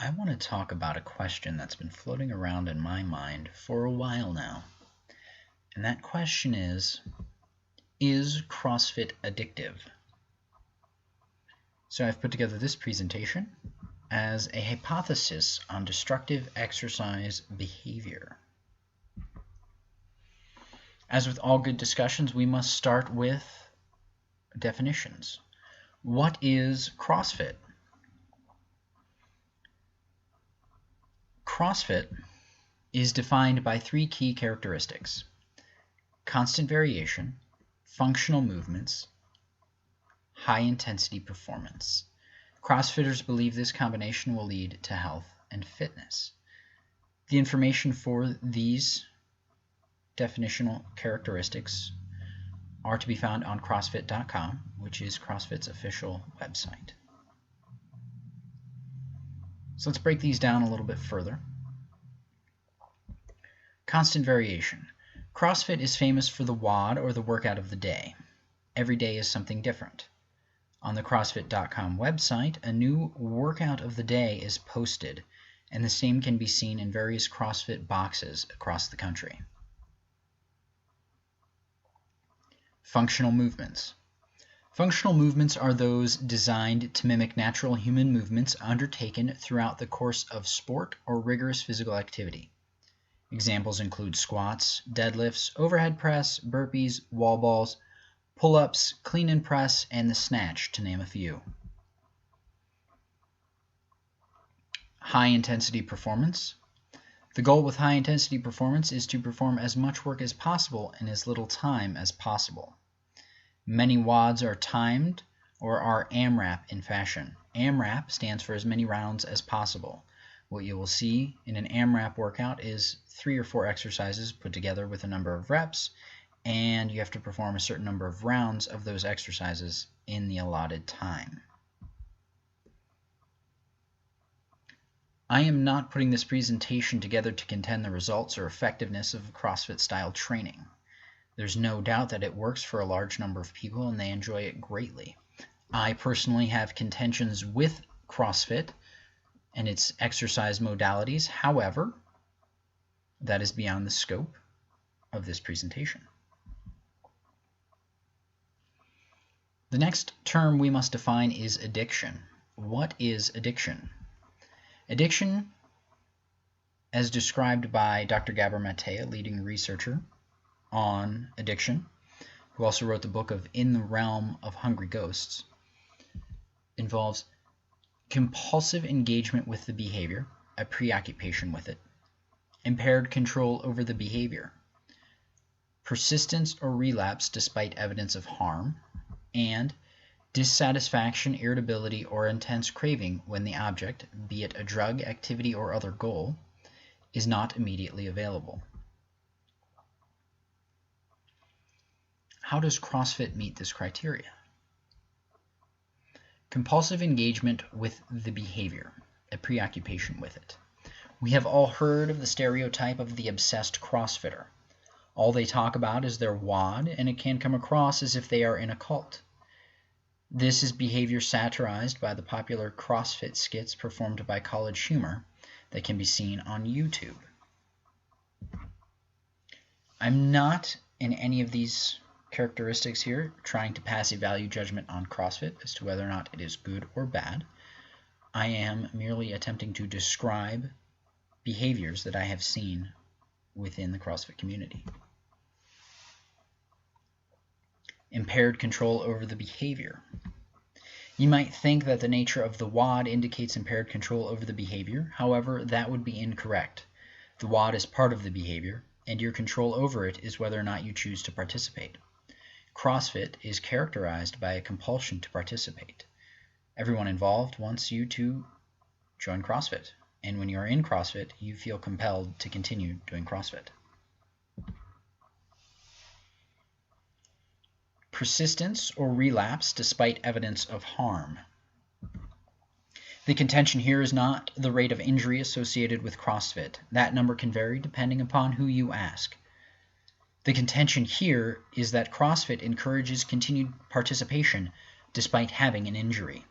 I want to talk about a question that's been floating around in my mind for a while now. And that question is CrossFit addictive? So I've put together this presentation as a hypothesis on destructive exercise behavior. As with all good discussions, we must start with definitions. What is CrossFit? CrossFit is defined by three key characteristics: constant variation, functional movements, high-intensity performance. CrossFitters believe this combination will lead to health and fitness. The information for these definitional characteristics are to be found on CrossFit.com, which is CrossFit's official website. So let's break these down a little bit further. Constant variation. CrossFit is famous for the WOD, or the workout of the day. Every day is something different. On the CrossFit.com website, a new workout of the day is posted, and the same can be seen in various CrossFit boxes across the country. Functional movements. Functional movements are those designed to mimic natural human movements undertaken throughout the course of sport or rigorous physical activity. Examples include squats, deadlifts, overhead press, burpees, wall balls, pull-ups, clean and press, and the snatch, to name a few. High-intensity performance. The goal with high-intensity performance is to perform as much work as possible in as little time as possible. Many WODs are timed or are AMRAP in fashion. AMRAP stands for as many rounds as possible. What you will see in an AMRAP workout is 3 or 4 exercises put together with a number of reps, and you have to perform a certain number of rounds of those exercises in the allotted time. I am not putting this presentation together to contend the results or effectiveness of CrossFit-style training. There's no doubt that it works for a large number of people and they enjoy it greatly. I personally have contentions with CrossFit and its exercise modalities. However, that is beyond the scope of this presentation. The next term we must define is addiction. What is addiction? Addiction, as described by Dr. Gabor Mate, a leading researcher on addiction, who also wrote the book of In the Realm of Hungry Ghosts, involves compulsive engagement with the behavior, a preoccupation with it, impaired control over the behavior, persistence or relapse despite evidence of harm, and dissatisfaction, irritability, or intense craving when the object, be it a drug, activity, or other goal, is not immediately available. How does CrossFit meet this criteria? Compulsive engagement with the behavior, a preoccupation with it. We have all heard of the stereotype of the obsessed CrossFitter. All they talk about is their WOD, and it can come across as if they are in a cult. This is behavior satirized by the popular CrossFit skits performed by College Humor that can be seen on YouTube. I'm not in any of these characteristics here trying to pass a value judgment on CrossFit as to whether or not it is good or bad. I am merely attempting to describe behaviors that I have seen within the CrossFit community. Impaired control over the behavior. You might think that the nature of the WOD indicates impaired control over the behavior. However, that would be incorrect. The WOD is part of the behavior, and your control over it is whether or not you choose to participate. CrossFit is characterized by a compulsion to participate. Everyone involved wants you to join CrossFit, and when you are in CrossFit, you feel compelled to continue doing CrossFit. Persistence or relapse despite evidence of harm. The contention here is not the rate of injury associated with CrossFit. That number can vary depending upon who you ask. The contention here is that CrossFit encourages continued participation despite having an injury.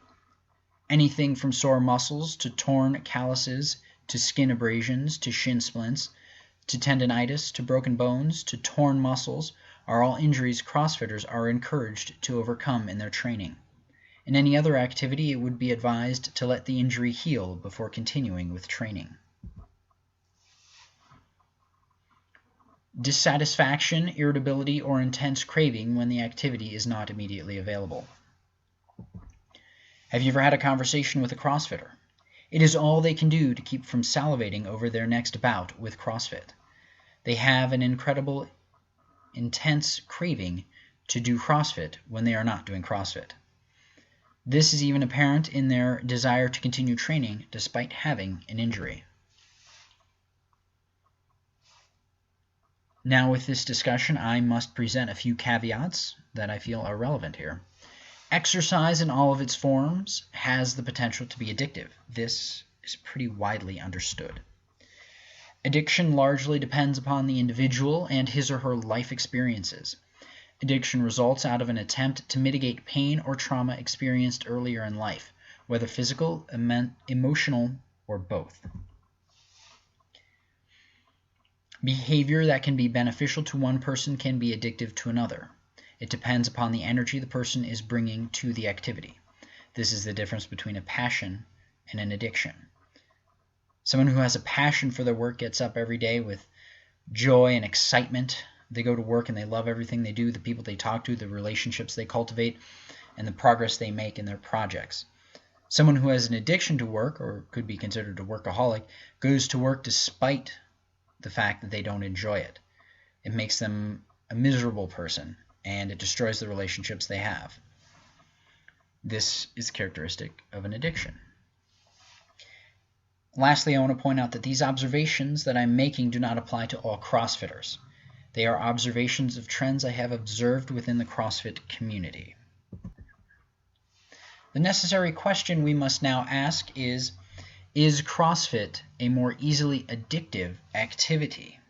Anything from sore muscles to torn calluses to skin abrasions to shin splints to tendinitis to broken bones to torn muscles are all injuries CrossFitters are encouraged to overcome in their training. In any other activity, it would be advised to let the injury heal before continuing with training. Dissatisfaction, irritability, or intense craving when the activity is not immediately available. Have you ever had a conversation with a CrossFitter? It is all they can do to keep from salivating over their next bout with CrossFit. They have an incredible, intense craving to do CrossFit when they are not doing CrossFit. This is even apparent in their desire to continue training despite having an injury. Now, with this discussion, I must present a few caveats that I feel are relevant here. Exercise in all of its forms has the potential to be addictive. This is pretty widely understood. Addiction largely depends upon the individual and his or her life experiences. Addiction results out of an attempt to mitigate pain or trauma experienced earlier in life, whether physical, emotional, or both. Behavior that can be beneficial to one person can be addictive to another. It depends upon the energy the person is bringing to the activity. This is the difference between a passion and an addiction. Someone who has a passion for their work gets up every day with joy and excitement. They go to work and they love everything they do, the people they talk to, the relationships they cultivate, and the progress they make in their projects. Someone who has an addiction to work, or could be considered a workaholic, goes to work despite the fact that they don't enjoy it. It makes them a miserable person, and it destroys the relationships they have. This is characteristic of an addiction. Lastly, I want to point out that these observations that I'm making do not apply to all CrossFitters. They are observations of trends I have observed within the CrossFit community. The necessary question we must now ask is CrossFit a more easily addictive activity?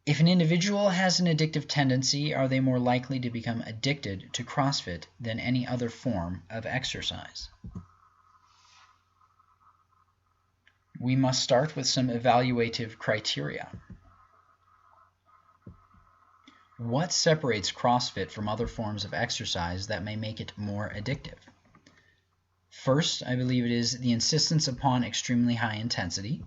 If an individual has an addictive tendency, are they more likely to become addicted to CrossFit than any other form of exercise? We must start with some evaluative criteria. What separates CrossFit from other forms of exercise that may make it more addictive? First, I believe it is the insistence upon extremely high intensity.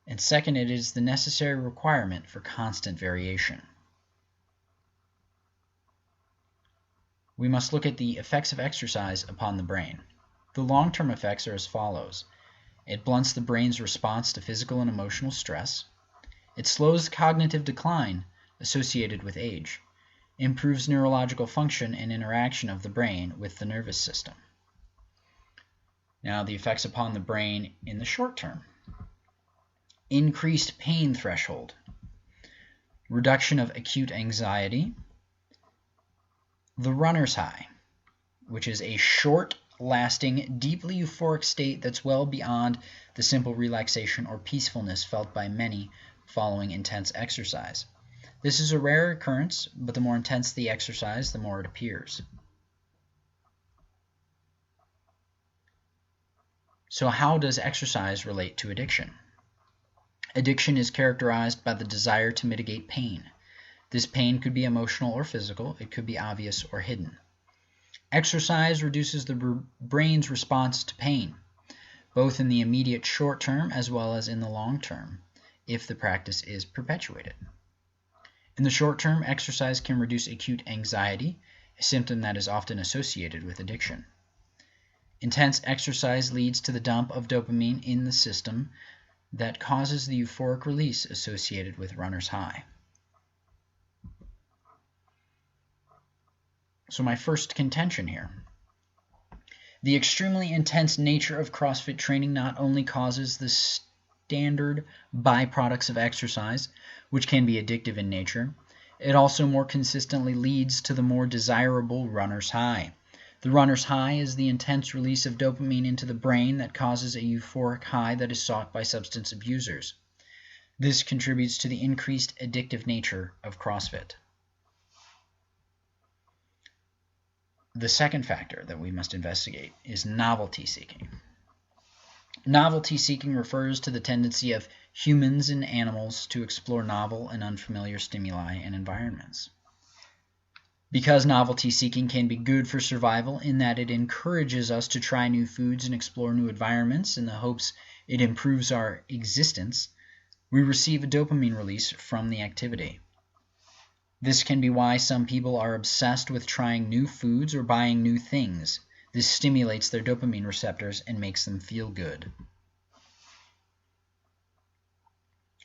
And second, it is the necessary requirement for constant variation. We must look at the effects of exercise upon the brain. The long-term effects are as follows. It blunts the brain's response to physical and emotional stress. It slows cognitive decline associated with age. Improves neurological function and interaction of the brain with the nervous system. Now, the effects upon the brain in the short term. Increased pain threshold. Reduction of acute anxiety. The runner's high, which is a short-lasting, deeply euphoric state that's well beyond the simple relaxation or peacefulness felt by many following intense exercise. This is a rare occurrence, but the more intense the exercise, the more it appears. So how does exercise relate to addiction? Addiction is characterized by the desire to mitigate pain. This pain could be emotional or physical. It could be obvious or hidden. Exercise reduces the brain's response to pain, both in the immediate short term as well as in the long term, if the practice is perpetuated. In the short term, exercise can reduce acute anxiety, a symptom that is often associated with addiction. Intense exercise leads to the dump of dopamine in the system that causes the euphoric release associated with runner's high. So my first contention here. The extremely intense nature of CrossFit training not only causes the standard byproducts of exercise, which can be addictive in nature, it also more consistently leads to the more desirable runner's high. The runner's high is the intense release of dopamine into the brain that causes a euphoric high that is sought by substance abusers. This contributes to the increased addictive nature of CrossFit. the second factor that we must investigate is novelty seeking. Novelty seeking refers to the tendency of humans and animals to explore novel and unfamiliar stimuli and environments. Because novelty seeking can be good for survival in that it encourages us to try new foods and explore new environments in the hopes it improves our existence, we receive a dopamine release from the activity. This can be why some people are obsessed with trying new foods or buying new things. This stimulates their dopamine receptors and makes them feel good.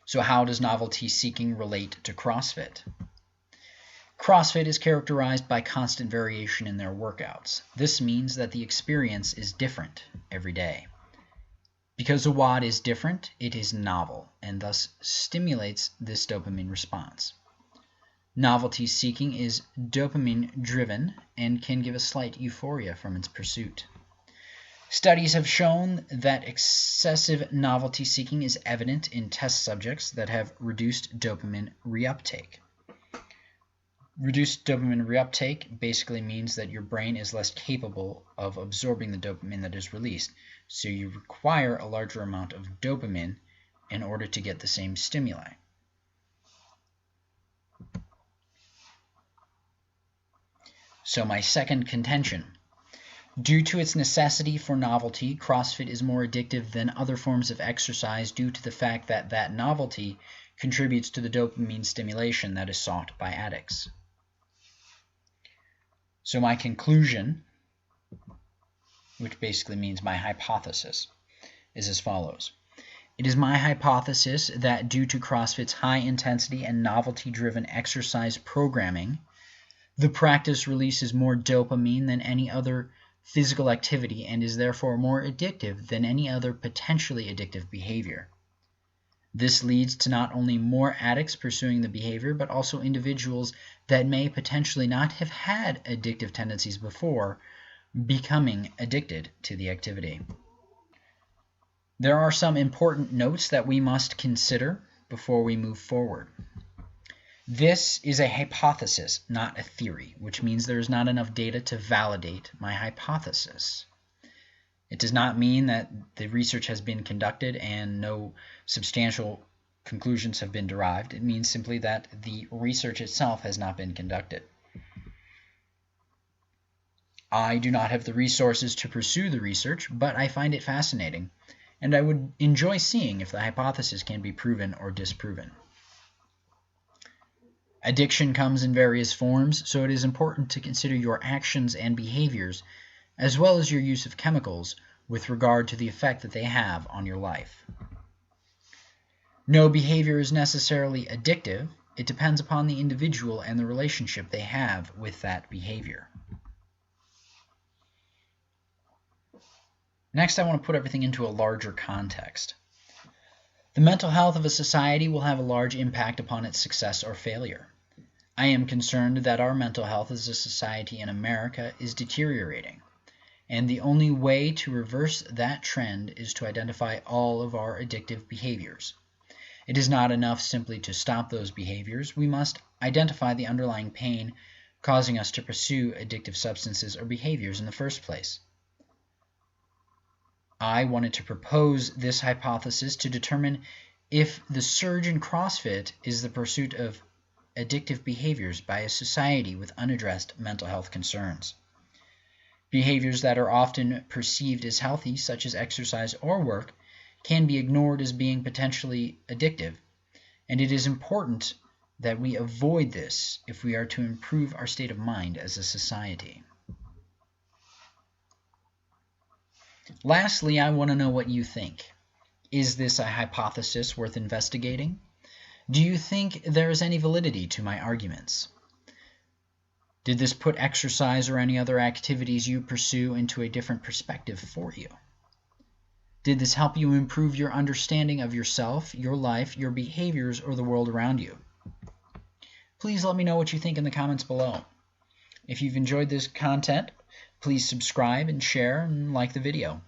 So how does novelty seeking relate to CrossFit? CrossFit is characterized by constant variation in their workouts. This means that the experience is different every day. Because the WOD is different, it is novel, and thus stimulates this dopamine response. Novelty seeking is dopamine-driven and can give a slight euphoria from its pursuit. Studies have shown that excessive novelty seeking is evident in test subjects that have reduced dopamine reuptake. Reduced dopamine reuptake basically means that your brain is less capable of absorbing the dopamine that is released, so you require a larger amount of dopamine in order to get the same stimuli. So my second contention. Due to its necessity for novelty, CrossFit is more addictive than other forms of exercise due to the fact that that novelty contributes to the dopamine stimulation that is sought by addicts. So my conclusion, which basically means my hypothesis, is as follows. It is my hypothesis that due to CrossFit's high intensity and novelty-driven exercise programming, the practice releases more dopamine than any other physical activity and is therefore more addictive than any other potentially addictive behavior. This leads to not only more addicts pursuing the behavior, but also individuals that may potentially not have had addictive tendencies before becoming addicted to the activity. There are some important notes that we must consider before we move forward. This is a hypothesis, not a theory, which means there is not enough data to validate my hypothesis. It does not mean that the research has been conducted and no substantial conclusions have been derived. It means simply that the research itself has not been conducted. I do not have the resources to pursue the research, but I find it fascinating, and I would enjoy seeing if the hypothesis can be proven or disproven. Addiction comes in various forms, so it is important to consider your actions and behaviors, as well as your use of chemicals, with regard to the effect that they have on your life. No behavior is necessarily addictive. It depends upon the individual and the relationship they have with that behavior. Next, I want to put everything into a larger context. The mental health of a society will have a large impact upon its success or failure. I am concerned that our mental health as a society in America is deteriorating, and the only way to reverse that trend is to identify all of our addictive behaviors. It is not enough simply to stop those behaviors. We must identify the underlying pain causing us to pursue addictive substances or behaviors in the first place. I wanted to propose this hypothesis to determine if the surge in CrossFit is the pursuit of addictive behaviors by a society with unaddressed mental health concerns. Behaviors that are often perceived as healthy, such as exercise or work, can be ignored as being potentially addictive, and it is important that we avoid this if we are to improve our state of mind as a society. Lastly, I want to know what you think. Is this a hypothesis worth investigating? Do you think there is any validity to my arguments? Did this put exercise or any other activities you pursue into a different perspective for you? Did this help you improve your understanding of yourself, your life, your behaviors, or the world around you? Please let me know what you think in the comments below. If you've enjoyed this content, please subscribe and share and like the video.